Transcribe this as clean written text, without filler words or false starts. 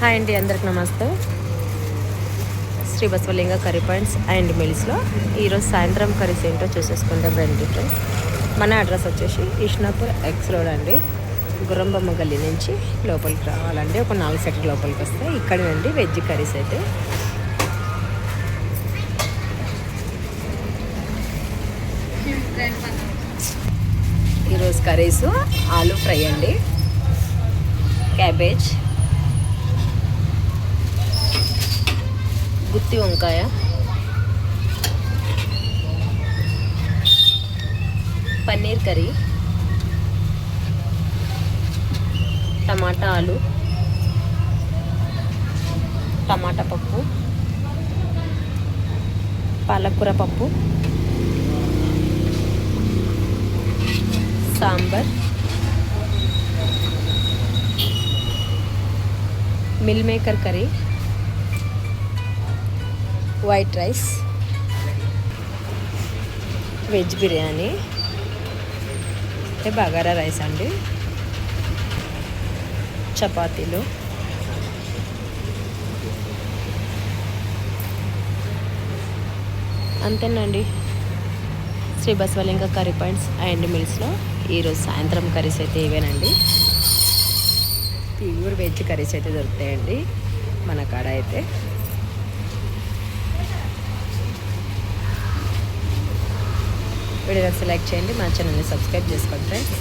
Hi అండి, అందరికి నమస్తే. Sri Basavalinga curry points and మిల్స్లో ఈరోజు సాయంత్రం కర్రీస్ ఏంటో చూసేసుకుంటాం రండి ఫ్రెండ్స్. మన అడ్రస్ వచ్చేసి ఇష్నాపూర్ ఎక్స్ రోడ్ అండి. గుర్రంబొమ్మ గల్లీ నుంచి లోపలికి రావాలండి. ఒక 4 సెకండ్ లోపలికి వస్తే ఇక్కడ నుండి వెజ్ కర్రీస్ అయితే ఈరోజు కర్రీస్ ఆలూ ఫ్రై అండి, క్యాబేజ్, గుత్తి వంకాయ, పన్నీర్ కర్రీ, టమాటా ఆలు, టమాటా పప్పు, పాలకూర పప్పు, sambar, meal maker curry, white rice, veg biryani, bagara rice అండి, చపాతీలు, అంతేనండి. Sri Basavalinga curry points and మిల్స్లో ఈరోజు సాయంత్రం కర్రీస్ అయితే ఇవేనండి. ప్యూర్ వెజ్ కర్రీస్ అయితే దొరుకుతాయండి మన కాడ అయితే. వీడియో సెలెక్ట్ చేయండి, మా ఛానల్ని సబ్స్క్రైబ్ చేసుకోండి ఫ్రెండ్స్.